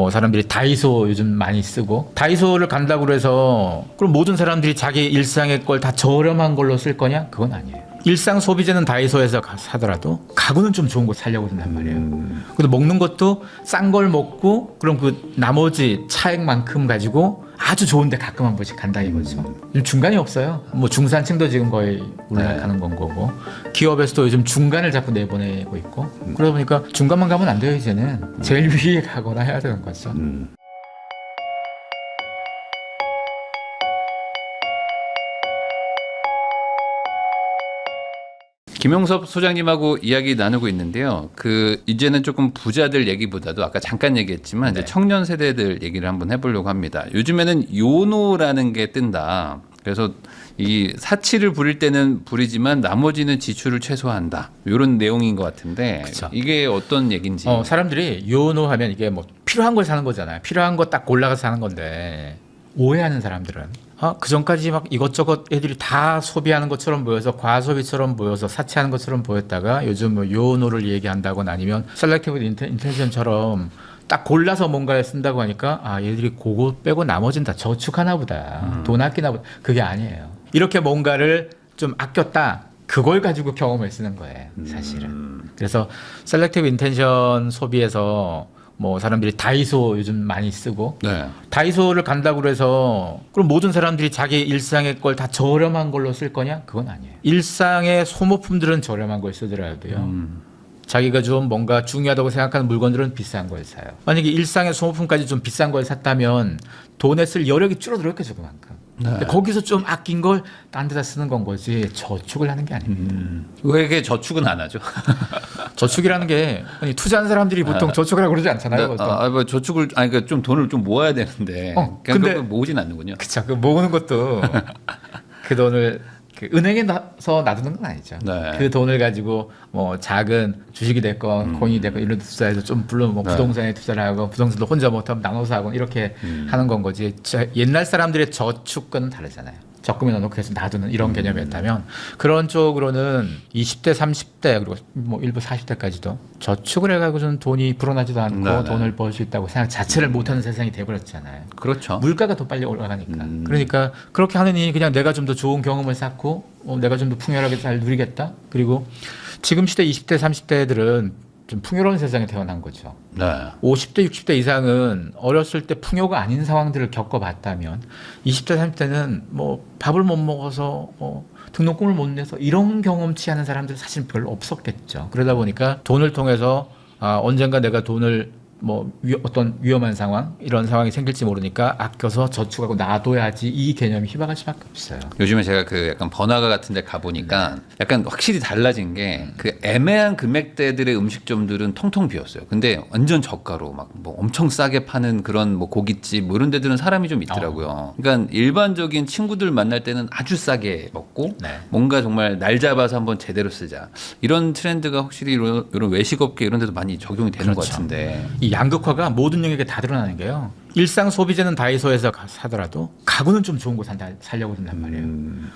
뭐 사람들이 다이소 요즘 많이 쓰고, 다이소를 간다고 그래서 그럼 모든 사람들이 자기 일상의 걸 다 저렴한 걸로 쓸 거냐? 그건 아니에요. 일상 소비재는 다이소에서 사더라도 가구는 좀 좋은 거 사려고 든단 말이에요. 근데 먹는 것도 싼 걸 먹고 그럼 그 나머지 차액만큼 가지고 아주 좋은데 가끔 한 번씩 간다 이거죠. 요즘 중간이 없어요. 뭐 중산층도 지금 거의 올라가는 건 거고, 기업에서도 요즘 중간을 자꾸 내보내고 있고, 그러다 보니까 중간만 가면 안 돼요. 이제는 제일 위에 가거나 해야 되는 거죠. 김용섭 소장님하고 이야기 나누고 있는데요. 이제는 조금 부자들 얘기보다도 아까 잠깐 얘기했지만 이제 청년 세대들 얘기를 한번 해보려고 합니다. 요즘에는 요노라는 게 뜬다. 그래서 이 사치를 부릴 때는 부리지만 나머지는 지출을 최소화한다. 이런 내용인 것 같은데 그쵸. 이게 어떤 얘기인지. 사람들이 요노하면 이게 뭐 필요한 걸 사는 거잖아요. 필요한 거 딱 골라서 사는 건데, 오해하는 사람들은 그 전까지 막 이것저것 애들이 다 소비하는 것처럼 보여서 과소비처럼 보여서 사치하는 것처럼 보였다가 요즘 뭐 요노를 얘기한다거나 아니면 셀렉티브 인텐션처럼 딱 골라서 뭔가에 쓴다고 하니까 얘들이 그거 빼고 나머지는 다 저축하나 보다, 돈 아끼나 보다. 그게 아니에요. 이렇게 뭔가를 좀 아꼈다, 그걸 가지고 경험을 쓰는 거예요, 사실은. 그래서 셀렉티브 인텐션 소비에서 뭐 사람들이 다이소 요즘 많이 쓰고, 네. 다이소를 간다고 그래서 그럼 모든 사람들이 자기 일상의 걸 다 저렴한 걸로 쓸 거냐? 그건 아니에요. 일상의 소모품들은 저렴한 걸 쓰더라도요. 자기가 좀 뭔가 중요하다고 생각하는 물건들은 비싼 걸 사요. 만약에 일상의 소모품까지 좀 비싼 걸 샀다면 돈에 쓸 여력이 줄어들었겠죠, 그만큼. 근데 거기서 좀 아낀 걸 딴 데다 쓰는 건 거지 저축을 하는 게 아닙니다. 왜 이게 저축은 안 하죠? 저축이라는 게 투자하는 사람들이 보통 저축을 하고 그러지 않잖아요. 뭐 저축을 그러니까 좀 돈을 좀 모아야 되는데 근데 모으진 않는군요. 그쵸. 그 모으는 것도 그 돈을 그 은행에 서 놔두는 건 아니죠. 네. 그 돈을 가지고 뭐 작은 주식이 됐건 코인이 됐건 이런 데 투자해서 좀 물론 뭐 부동산에 투자를 하고, 부동산도 혼자 못하면 나눠서 하고 이렇게 하는 건 거지. 옛날 사람들의 저축은 다르잖아요. 적금에 넣어놓고 해서 놔두는 이런 개념이었다면, 그런 쪽으로는 20대, 30대 그리고 뭐 일부 40대까지도 저축을 해가지고는 돈이 불어나지도 않고 돈을 벌 수 있다고 생각 자체를 못하는 세상이 돼버렸잖아요. 그렇죠. 물가가 더 빨리 올라가니까. 그러니까 그렇게 하느니 그냥 내가 좀 더 좋은 경험을 쌓고 내가 좀 더 풍요하게 잘 누리겠다. 그리고 지금 시대 20대, 30대들은 좀 풍요로운 세상에 태어난 거죠. 네. 50대, 60대 이상은 어렸을 때 풍요가 아닌 상황들을 겪어봤다면 20대, 30대는 뭐 밥을 못 먹어서 등록금을 못 내서 이런 경험치 하는 사람들은 사실 별로 없었겠죠. 그러다 보니까 돈을 통해서 언젠가 내가 돈을 뭐 어떤 위험한 상황, 이런 상황이 생길지 모르니까 아껴서 저축하고 놔둬야지, 이 개념이 희박할 수밖에 없어요. 요즘에 제가 약간 번화가 같은 데 가보니까 약간 확실히 달라진 게 애매한 금액대들의 음식점들은 텅텅 비었어요. 근데 완전 저가로 막 뭐 엄청 싸게 파는 그런 뭐 고깃집 뭐 이런 데들은 사람이 좀 있더라고요. 그러니까 일반적인 친구들 만날 때는 아주 싸게 먹고 뭔가 정말 날 잡아서 한번 제대로 쓰자. 이런 트렌드가 확실히 이런 외식업계 이런 데도 많이 적용이 되는 것 같은데. 이 양극화가 모든 영역에 다 드러나는 게요. 일상 소비재는 다이소에서 사더라도 가구는 좀 좋은 거 사려고 든단 말이에요.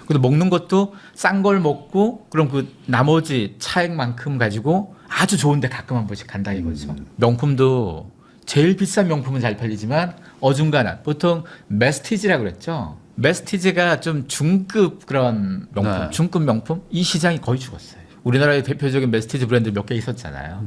근데 먹는 것도 싼 걸 먹고 그럼 그 나머지 차액만큼 가지고 아주 좋은데 가끔 한 번씩 간다 이거죠. 명품도 제일 비싼 명품은 잘 팔리지만 어중간한, 보통 메스티지라고 그랬죠. 메스티지가 좀 중급 그런 명품, 중급 명품, 이 시장이 거의 죽었어요. 우리나라의 대표적인 메스티지 브랜드 몇 개 있었잖아요.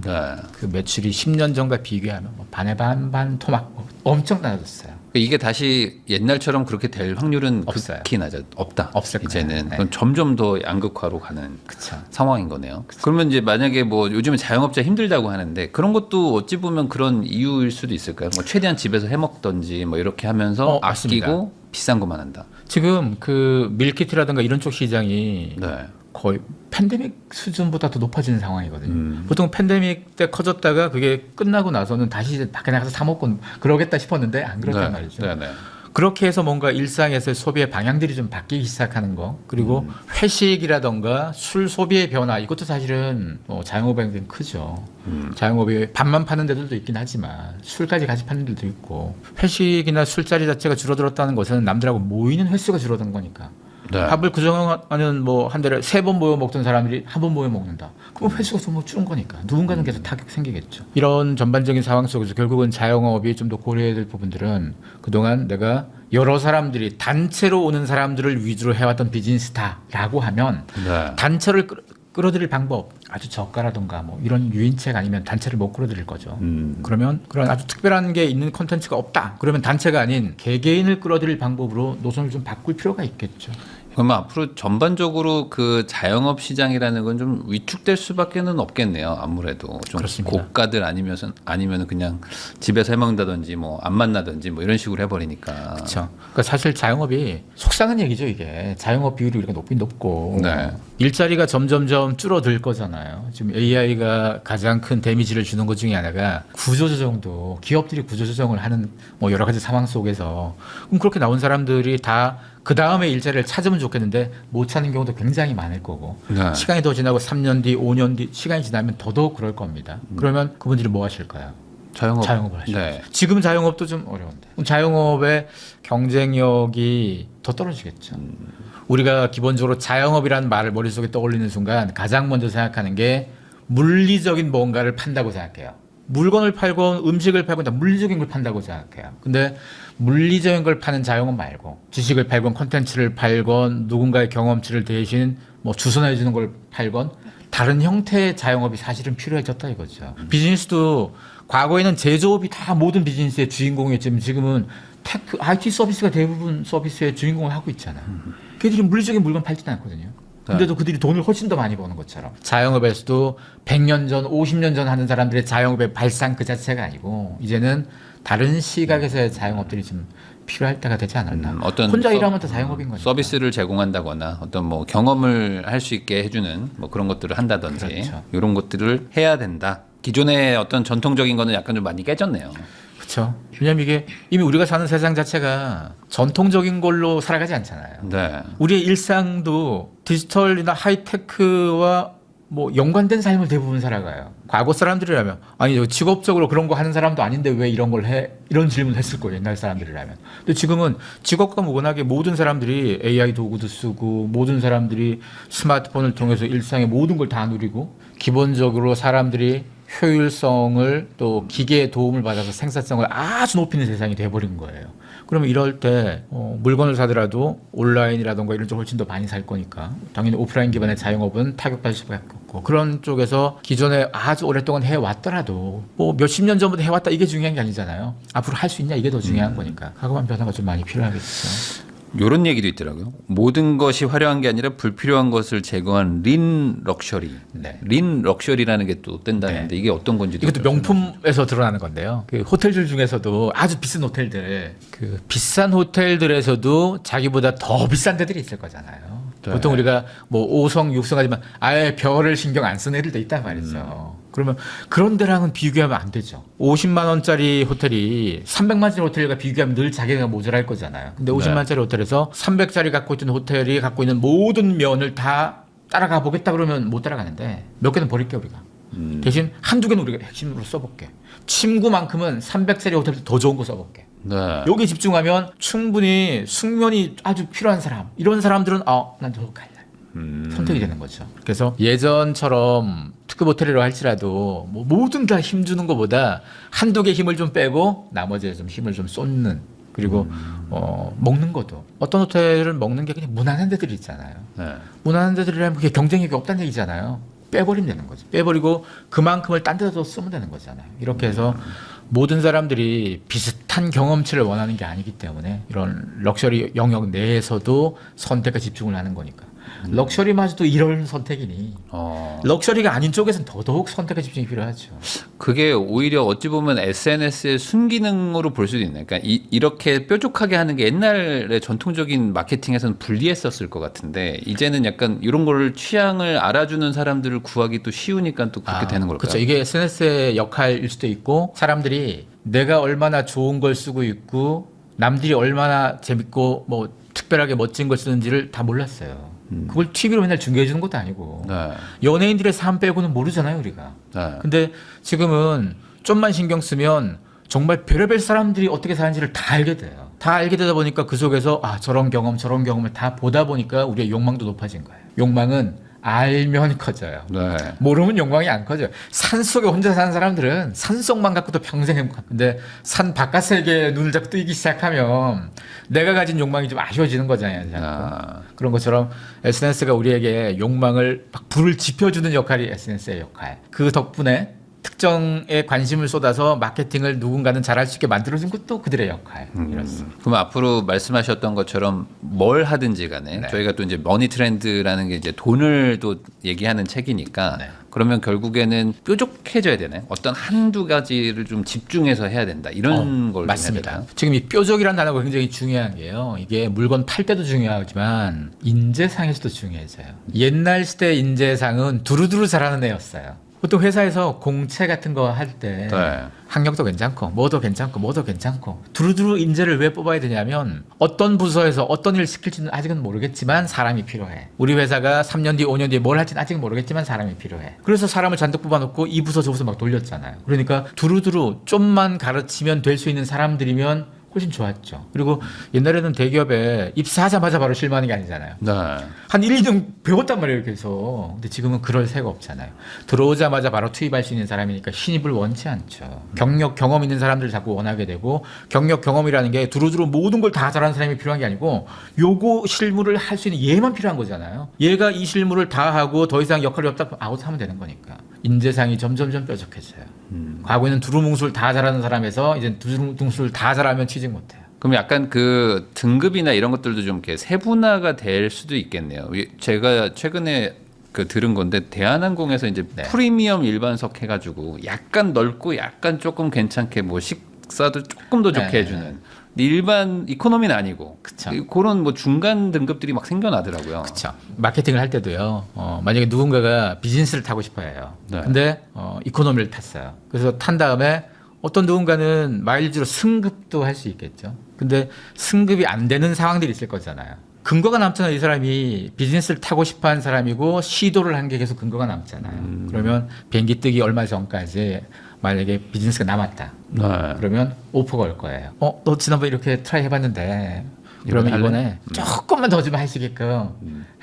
그 매출이 10년 전과 비교하면 뭐 반에 반반 토막 엄청 낮아졌어요. 이게 다시 옛날처럼 그렇게 될 확률은 없어요. 극히 없다. 없을 이제는 거예요. 점점 더 양극화로 가는 그쵸. 상황인 거네요. 그러면 이제 만약에 뭐 요즘에 자영업자 힘들다고 하는데 그런 것도 어찌 보면 그런 이유일 수도 있을까요? 뭐 최대한 집에서 해 먹던지 뭐 이렇게 하면서 아끼고 비싼 것만 한다. 지금 그 밀키트라든가 이런 쪽 시장이 네. 거의 팬데믹 수준보다 더 높아지는 상황이거든요. 보통 팬데믹 때 커졌다가 그게 끝나고 나서는 다시 이제 밖에 나가서 사 먹고 그러겠다 싶었는데 안 그렇단 말이죠. 그렇게 해서 뭔가 일상에서의 소비의 방향들이 좀 바뀌기 시작하는 거, 그리고 회식이라던가 술 소비의 변화, 이것도 사실은 자영업에 굉장히 크죠. 자영업이 밥만 파는 데들도 있긴 하지만 술까지 같이 파는 데도 있고, 회식이나 술자리 자체가 줄어들었다는 것은 남들하고 모이는 횟수가 줄어든 거니까. 밥을 그동안은 뭐 한 달에 3번 모여 먹던 사람들이 한 번 모여 먹는다. 그럼 횟수가 좀 줄은 거니까 누군가는 계속 타격 생기겠죠. 이런 전반적인 상황 속에서 결국은 자영업이 좀 더 고려해야 될 부분들은 그동안 내가 여러 사람들이 단체로 오는 사람들을 위주로 해왔던 비즈니스다라고 하면 네. 단체를 끌어들일 방법 아주 저가라든가 뭐 이런 유인책 아니면 단체를 못 끌어들일 거죠. 그러면 그런 아주 특별한 게 있는 콘텐츠가 없다. 그러면 단체가 아닌 개개인을 끌어들일 방법으로 노선을 좀 바꿀 필요가 있겠죠. 그러면 앞으로 전반적으로 그 자영업 시장이라는 건 좀 위축될 수밖에는 없겠네요. 아무래도 좀 그렇습니다. 고가들 아니면 그냥 집에서 해먹는다든지 뭐 안 만나든지 뭐 이런 식으로 해버리니까. 그렇죠. 그러니까 사실 자영업이 속상한 얘기죠. 이게 자영업 비율이 우리가 높긴 높고 네. 일자리가 점점점 줄어들 거잖아요. 지금 AI가 가장 큰 데미지를 주는 것 중에 하나가 구조조정도 기업들이 구조조정을 하는 뭐 여러 가지 상황 속에서 그럼 그렇게 나온 사람들이 다 그 다음에 일자리를 찾으면 좋겠는데 못 찾는 경우도 굉장히 많을 거고 네. 시간이 더 지나고 3년 뒤, 5년 뒤 시간이 지나면 더더욱 그럴 겁니다. 그러면 그분들이 뭐 하실까요? 자영업을 하시죠. 네. 지금 자영업도 좀 어려운데 그럼 자영업의 경쟁력이 더 떨어지겠죠. 우리가 기본적으로 자영업이라는 말을 머릿속에 떠올리는 순간 가장 먼저 생각하는 게 물리적인 뭔가를 판다고 생각해요. 물건을 팔건 음식을 팔건 다 물리적인 걸 판다고 생각해요. 근데 물리적인 걸 파는 자영업 말고 지식을 팔건 콘텐츠를 팔건 누군가의 경험치를 대신 뭐 주선해 주는 걸 팔건 다른 형태의 자영업이 사실은 필요해졌다 이거죠. 비즈니스도 과거에는 제조업이 다 모든 비즈니스의 주인공이었지만 지금은 테크, IT 서비스가 대부분 서비스의 주인공을 하고 있잖아요. 걔들이 물리적인 물건 팔지는 않거든요. 근데도 그들이 돈을 훨씬 더 많이 버는 것처럼 자영업에서도 100년 전, 50년 전 하는 사람들의 자영업의 발상 그 자체가 아니고 이제는 다른 시각에서의 자영업들이 좀 필요할 때가 되지 않았나. 어떤 혼자 일하면 다 자영업인 거죠. 서비스를 제공한다거나 어떤 뭐 경험을 할 수 있게 해주는 뭐 그런 것들을 한다든지 그렇죠. 이런 것들을 해야 된다. 기존의 어떤 전통적인 거는 약간 좀 많이 깨졌네요. 그렇죠. 왜냐하면 이게 이미 우리가 사는 세상 자체가 전통적인 걸로 살아가지 않잖아요. 네. 우리의 일상도 디지털이나 하이테크와 뭐 연관된 삶을 대부분 살아가요. 과거 사람들이라면 아니 직업적으로 그런 거 하는 사람도 아닌데 왜 이런 걸 해? 이런 질문을 했을 거예요. 옛날 사람들이라면. 근데 지금은 직업과 무관하게 모든 사람들이 AI 도구도 쓰고 모든 사람들이 스마트폰을 통해서 일상의 모든 걸 다 누리고 기본적으로 사람들이 효율성을 또 기계의 도움을 받아서 생산성을 아주 높이는 세상이 돼버린 거예요. 그러면 이럴 때 물건을 사더라도 온라인이라든가 이런 쪽 훨씬 더 많이 살 거니까 당연히 오프라인 기반의 자영업은 타격받을 수밖에 없고 그런 쪽에서 기존에 아주 오랫동안 해왔더라도 뭐 몇십 년 전부터 해왔다 이게 중요한 게 아니잖아요. 앞으로 할 수 있냐 이게 더 중요한 거니까 과거만 변화가 좀 많이 필요하겠죠. 이런 얘기도 있더라고요. 모든 것이 화려한 게 아니라 불필요한 것을 제거한 린 럭셔리. 네. 린 럭셔리라는 게 또 뜬다는데 이게 어떤 건지도 이것도 좀 명품에서 드러나는 건데요. 그 호텔들 중에서도 아주 비싼 호텔들, 그 비싼 호텔들에서도 자기보다 더 비싼 데들이 있을 거잖아요. 네. 보통 우리가 뭐 5성, 6성 하지만 아예 별을 신경 안 쓰는 애들도 있단 말이죠. 그러면 그런 데랑은 비교하면 안 되죠. 50만 원짜리 호텔이 300만 원짜리 호텔과 비교하면 늘 자기가 모자랄 거잖아요. 근데 50만 원짜리 호텔에서 300짜리 갖고 있던 호텔이 갖고 있는 모든 면을 다 따라가 보겠다 그러면 못 따라가는데 몇 개는 버릴게 우리가. 대신 한두 개는 우리가 핵심으로 써볼게. 침구만큼은 300짜리 호텔도 더 좋은 거 써볼게. 네. 여기 집중하면 충분히 숙면이 아주 필요한 사람 이런 사람들은 난 저 갈래. 선택이 되는 거죠. 그래서 예전처럼 특급 호텔이라고 할지라도 뭐 모든 다 힘주는 것보다 한두 개 힘을 좀 빼고 나머지에 좀 힘을 좀 쏟는 그리고 먹는 것도 어떤 호텔은 먹는 게 그냥 무난한 데들이 있잖아요. 네. 무난한 데들이라면 그게 경쟁력이 없다는 얘기잖아요. 빼버리면 되는 거죠. 빼버리고 그만큼을 딴 데다 더 쓰면 되는 거잖아요. 이렇게 해서 모든 사람들이 비슷한 경험치를 원하는 게 아니기 때문에 이런 럭셔리 영역 내에서도 선택과 집중을 하는 거니까. 럭셔리마저도 이런 선택이니 럭셔리가 아닌 쪽에서는 더더욱 선택과 집중이 필요하죠. 그게 오히려 어찌 보면 SNS의 순기능으로 볼 수도 있네. 그러니까 이렇게 뾰족하게 하는 게 옛날의 전통적인 마케팅에서는 불리했었을 것 같은데 이제는 약간 이런 거를 취향을 알아주는 사람들을 구하기 또 쉬우니까 또 그렇게 되는 걸까요? 그렇죠. 이게 SNS의 역할일 수도 있고 사람들이 내가 얼마나 좋은 걸 쓰고 있고 남들이 얼마나 재밌고 뭐 특별하게 멋진 걸 쓰는지를 다 몰랐어요. 그걸 TV로 맨날 중계해 주는 것도 아니고 네. 연예인들의 삶 빼고는 모르잖아요 우리가. 네. 근데 지금은 좀만 신경 쓰면 정말 별의별 사람들이 어떻게 사는지를 다 알게 돼요. 다 알게 되다 보니까 그 속에서 저런 경험을 다 보다 보니까 우리의 욕망도 높아진 거예요. 욕망은 알면 커져요. 네. 모르면 욕망이 안 커져요. 산 속에 혼자 사는 사람들은 산 속만 갖고도 평생 행복한데 산 바깥 세계에 눈을 잡고 뜨기 시작하면 내가 가진 욕망이 좀 아쉬워지는 거잖아요. 자꾸. 아. 그런 것처럼 SNS가 우리에게 욕망을 막 불을 지펴주는 역할이 SNS의 역할. 그 덕분에 특정에 관심을 쏟아서 마케팅을 누군가는 잘할 수 있게 만들어준 것도 그들의 역할. 이렇습니다. 그럼 앞으로 말씀하셨던 것처럼 뭘 하든지 간에 네. 저희가 또 이제 머니 트렌드라는 게 이제 돈을 또 얘기하는 책이니까 네. 그러면 결국에는 뾰족해져야 되나요? 어떤 한두 가지를 좀 집중해서 해야 된다. 이런 걸 맞습니다. 해야 되나요? 지금 이 뾰족이라는 단어가 굉장히 중요한 게요. 이게 물건 팔 때도 중요하지만 인재상에서도 중요해져요. 옛날 시대 인재상은 두루두루 잘하는 애였어요. 보통 회사에서 공채 같은 거 할 때 네. 학력도 괜찮고 뭐도 괜찮고 뭐도 괜찮고 두루두루 인재를 왜 뽑아야 되냐면 어떤 부서에서 어떤 일을 시킬지는 아직은 모르겠지만 사람이 필요해. 우리 회사가 3년 뒤 5년 뒤에 뭘 할지는 아직은 모르겠지만 사람이 필요해. 그래서 사람을 잔뜩 뽑아놓고 이 부서 저 부서 막 돌렸잖아요. 그러니까 두루두루 좀만 가르치면 될 수 있는 사람들이면 훨씬 좋았죠. 그리고 옛날에는 대기업에 입사하자마자 바로 실무하는 게 아니잖아요. 네. 한 1, 2년 배웠단 말이에요, 계속. 근데 지금은 그럴 새가 없잖아요. 들어오자마자 바로 투입할 수 있는 사람이니까 신입을 원치 않죠. 경력, 경험 있는 사람들을 자꾸 원하게 되고 경력, 경험이라는 게 두루두루 모든 걸 다 잘하는 사람이 필요한 게 아니고 요거 실무를 할 수 있는 얘만 필요한 거잖아요. 얘가 이 실무를 다 하고 더 이상 역할이 없다 아웃하면 되는 거니까. 인재상이 점점점 뾰족해져요. 과거에는 두루뭉술 다 잘하는 사람에서 이제 두루뭉술 다 잘하면 취직 못해요. 그럼 약간 그 등급이나 이런 것들도 좀 이렇게 세분화가 될 수도 있겠네요. 제가 최근에 그 들은 건데 대한항공에서 이제 네. 프리미엄 일반석 해가지고 약간 넓고 약간 조금 괜찮게 뭐 식사도 조금 더 좋게 네. 해주는 일반 이코노미는 아니고 그쵸. 그런 뭐 중간 등급들이 막 생겨나더라고요. 그렇죠. 마케팅을 할 때도요. 만약에 누군가가 비즈니스를 타고 싶어해요. 네. 근데 이코노미를 탔어요. 그래서 탄 다음에 어떤 누군가는 마일리지로 승급도 할 수 있겠죠. 근데 승급이 안 되는 상황들이 있을 거잖아요. 근거가 남잖아요. 이 사람이 비즈니스를 타고 싶어하는 사람이고 시도를 한 게 계속 근거가 남잖아요. 그러면 비행기 뜨기 얼마 전까지 만약에 비즈니스가 남았다. 네. 그러면 오퍼가 올 거예요. 너 지난번에 이렇게 트라이 해봤는데 그러면 할래? 이번에 조금만 더 좀 할 수 있게끔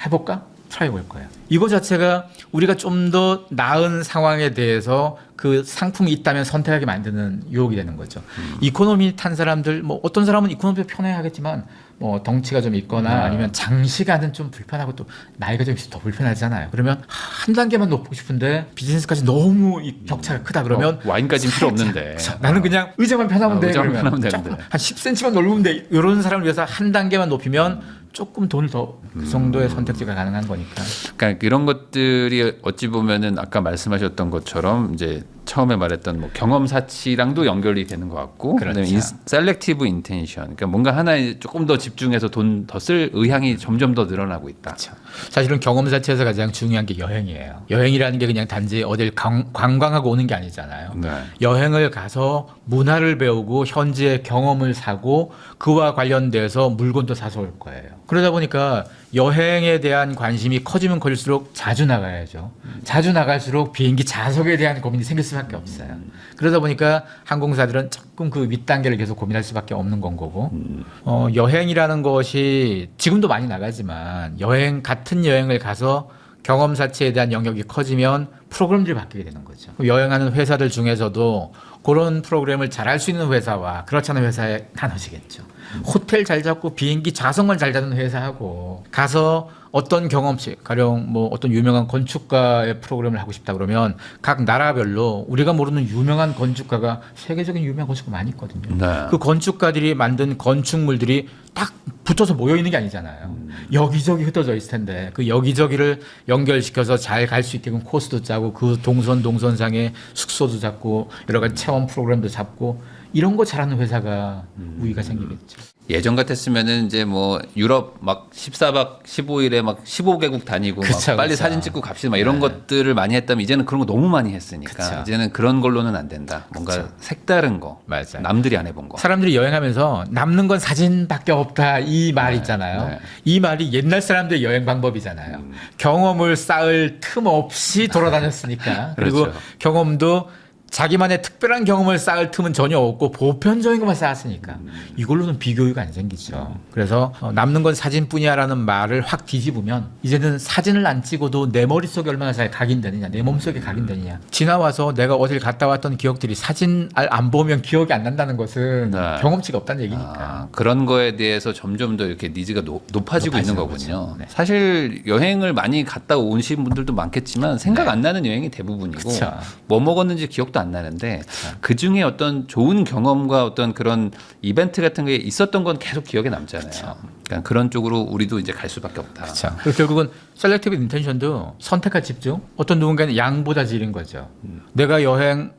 해볼까? 트라이 올 거예요. 이거 자체가 우리가 좀 더 나은 상황에 대해서 그 상품이 있다면 선택하게 만드는 유혹이 되는 거죠. 이코노미 탄 사람들, 뭐 어떤 사람은 이코노미가 편해하겠지만 뭐 덩치가 좀 있거나 아니면 장시간은 좀 불편하고 또 나이가 좀 있으면 더 불편하잖아요. 그러면 한 단계만 높고 싶은데 비즈니스까지 너무 이 격차가 크다 그러면 와인까지는 필요 없는데. 그쵸. 나는 그냥 의자만 편하면 돼. 의자만 그러면 편하면 조금 되는데. 한 10cm만 넓으면 돼. 이런 사람을 위해서 한 단계만 높이면 조금 돈을 더 그 정도의 선택지가 가능한 거니까. 그러니까 이런 것들이 어찌 보면은 아까 말씀하셨던 것처럼 이제 처음에 말했던 뭐 경험사치랑도 연결이 되는 것 같고, 그렇죠. 그다음에 셀렉티브 인텐션, 그러니까 뭔가 하나에 조금 더 집중해서 돈 더 쓸 의향이 점점 더 늘어나고 있다. 그렇죠. 사실은 경험 자체에서 가장 중요한 게 여행이에요. 여행이라는 게 그냥 단지 어딜 관광하고 오는 게 아니잖아요. 네. 여행을 가서 문화를 배우고 현지의 경험을 사고 그와 관련돼서 물건도 사서 올 거예요. 그러다 보니까 여행에 대한 관심이 커지면 커질수록 자주 나가야죠. 자주 나갈수록 비행기 좌석에 대한 고민이 생길 수밖에 없어요. 그러다 보니까 항공사들은 조금 그 윗단계를 계속 고민할 수밖에 없는 건 거고 여행이라는 것이 지금도 많이 나가지만 같은 여행을 가서 경험 자체에 대한 영역이 커지면 프로그램들이 바뀌게 되는 거죠. 여행하는 회사들 중에서도 그런 프로그램을 잘할 수 있는 회사와 그렇지 않은 회사에 나눠지겠죠. 호텔 잘 잡고 비행기 좌석만 잘 잡는 회사하고 가서 어떤 경험치, 가령 뭐 어떤 유명한 건축가의 프로그램을 하고 싶다 그러면 각 나라별로 우리가 모르는 유명한 건축가가 세계적인 유명한 건축가 많이 있거든요. 네. 그 건축가들이 만든 건축물들이 딱 붙어서 모여 있는 게 아니잖아요. 여기저기 흩어져 있을 텐데 그 여기저기를 연결시켜서 잘 갈 수 있게끔 코스도 짜고 그 동선상에 숙소도 잡고 여러 가지 체험 프로그램도 잡고 이런 거 잘하는 회사가 우위가 생기겠죠. 예전 같았으면은 이제 뭐 유럽 막 14박 15일에 막 15개국 다니고 그쵸, 막 빨리 그쵸. 사진 찍고 갑시다 막 이런 것들을 많이 했다면 이제는 그런 거 너무 많이 했으니까 그쵸. 이제는 그런 걸로는 안 된다. 뭔가 그쵸. 색다른 거, 맞아요. 남들이 안 해본 거. 사람들이 여행하면서 남는 건 사진밖에 없다 이 말 있잖아요. 네. 이 말이 옛날 사람들의 여행 방법이잖아요. 경험을 쌓을 틈 없이 돌아다녔으니까 그리고 그렇죠. 경험도 자기만의 특별한 경험을 쌓을 틈은 전혀 없고 보편적인 것만 쌓았으니까 이걸로는 비교가 안 생기죠. 그래서 남는 건 사진뿐이야라는 말을 확 뒤집으면 이제는 사진을 안 찍어도 내 머릿속에 얼마나 잘 각인되느냐, 내 몸속에 각인되느냐. 지나와서 내가 어딜 갔다 왔던 기억들이 사진 안 보면 기억이 안 난다는 것은 네. 경험치가 없다는 얘기니까. 그런 거에 대해서 점점 더 이렇게 니즈가 높아지고 있는 거군요. 거죠. 네. 사실 여행을 많이 갔다 오신 분들도 많겠지만 생각 네. 안 나는 여행이 대부분이고 그쵸. 뭐 먹었는지 기억도 안 나는데 그 중에 어떤 좋은 경험과 어떤 그런 이벤트 같은 게 있었던 건 계속 기억에 남잖아요. 그러니까 그런 쪽으로 우리도 이제 갈 수밖에 없다. 그렇죠. 그리고 결국은 셀렉티브 인텐션도 선택과 집중. 어떤 누군가는 양보다 질인 거죠. 내가 여행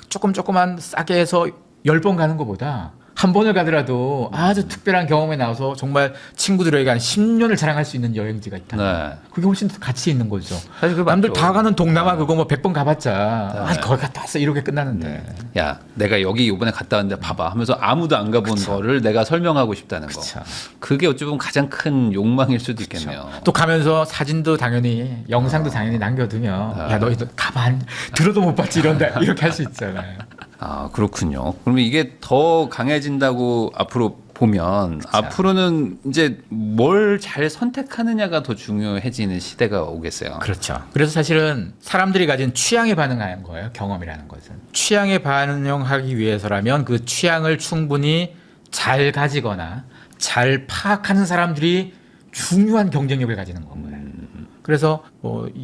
조금만 싸게 해서 10번 가는 것보다 한 번을 가더라도 아주 특별한 경험에 나와서 정말 친구들에게 한 10년을 자랑할 수 있는 여행지가 있다. 네. 그게 훨씬 더 가치 있는 거죠. 사실 그 남들 맞죠. 다 가는 동남아 그거 뭐 100번 가봤자 네. 거기 갔다 왔어 이렇게 끝나는데. 야, 내가 여기 이번에 갔다 왔는데 봐봐 하면서 아무도 안 가본 거를 내가 설명하고 싶다는 거. 그쵸. 그게 어찌 보면 가장 큰 욕망일 수도 있겠네요. 또 가면서 사진도 당연히 영상도 당연히 남겨두면 야 너희도 가봐 들어도 못 봤지 이런다 이렇게 할 수 있잖아요. 아, 그렇군요. 그러면 이게 더 강해진다고 앞으로 보면 앞으로는 이제 뭘 잘 선택하느냐가 더 중요해지는 시대가 오겠어요. 그렇죠. 그래서 사실은 사람들이 가진 취향에 반응하는 거예요. 경험이라는 것은. 취향에 반영하기 위해서라면 그 취향을 충분히 잘 가지거나 잘 파악하는 사람들이 중요한 경쟁력을 가지는 건 거예요. 그래서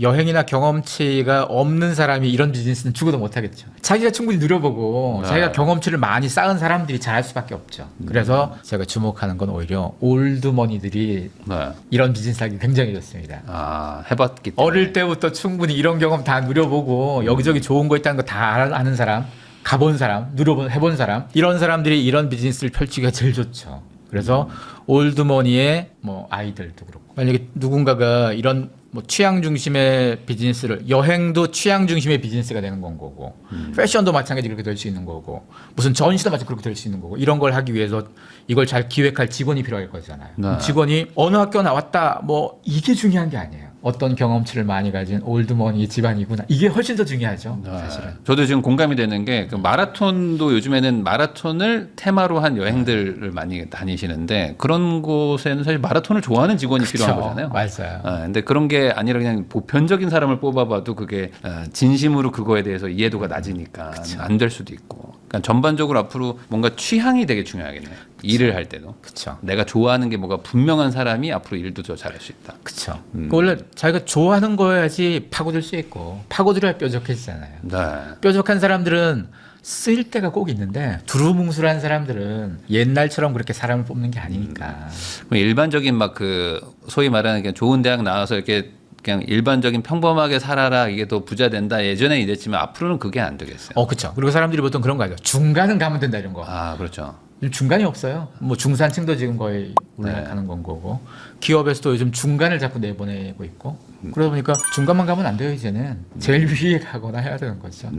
여행이나 경험치가 없는 사람이 이런 비즈니스는 죽어도 못하겠죠. 자기가 충분히 누려보고 네. 자기가 경험치를 많이 쌓은 사람들이 잘할 수밖에 없죠. 그래서 제가 주목하는 건 오히려 올드머니들이 네. 이런 비즈니스 하기 굉장히 좋습니다. 아, 해봤기 때문에. 어릴 때부터 충분히 이런 경험 다 누려보고 여기저기 좋은 거 있다는 거 다 아는 사람, 가본 사람, 해본 사람 이런 사람들이 이런 비즈니스를 펼치기가 제일 좋죠. 그래서 올드머니의 뭐 아이들도 그렇고 만약에 누군가가 이런 뭐 취향 중심의 비즈니스를 여행도 취향 중심의 비즈니스가 되는 건 거고 패션도 마찬가지 그렇게 될 수 있는 거고 무슨 전시도 마찬가지 그렇게 될 수 있는 거고 이런 걸 하기 위해서 이걸 잘 기획할 직원이 필요할 거잖아요. 네. 직원이 어느 학교 나왔다 뭐 이게 중요한 게 아니에요. 어떤 경험치를 많이 가진 올드머니 집안이구나 이게 훨씬 더 중요하죠. 사실은. 저도 지금 공감이 되는 게 그 마라톤도 요즘에는 마라톤을 테마로 한 여행들을 많이 다니시는데 그런 곳에는 사실 마라톤을 좋아하는 직원이 필요한 거잖아요. 맞아요. 근데 그런 게 아니라 그냥 보편적인 사람을 뽑아봐도 그게 진심으로 그거에 대해서 이해도가 낮으니까 안 될 수도 있고. 그러니까 전반적으로 앞으로 뭔가 취향이 되게 중요하겠네요. 일을 할 때도. 그렇죠. 내가 좋아하는 게 뭐가 분명한 사람이 앞으로 일도 더 잘할 수 있다. 그렇죠. 원래 자기가 좋아하는 거야지 파고들 수 있고 파고들어야 뾰족해지잖아요. 네. 뾰족한 사람들은 쓰일 때가 꼭 있는데 두루뭉술한 사람들은 옛날처럼 그렇게 사람을 뽑는 게 아니니까. 일반적인 막 그 소위 말하는 그냥 좋은 대학 나와서 이렇게 그냥 일반적인 평범하게 살아라 이게 더 부자 된다 예전에 이랬지만 앞으로는 그게 안 되겠어요. 그렇죠. 그리고 사람들이 보통 그런 거 하죠. 중간은 가면 된다 이런 거. 아, 그렇죠. 중간이 없어요. 뭐 중산층도 지금 거의 올라가는 건 거고 기업에서도 요즘 중간을 자꾸 내보내고 있고 그러다 보니까 중간만 가면 안 돼요 이제는 제일 위에 가거나 해야 되는 거죠.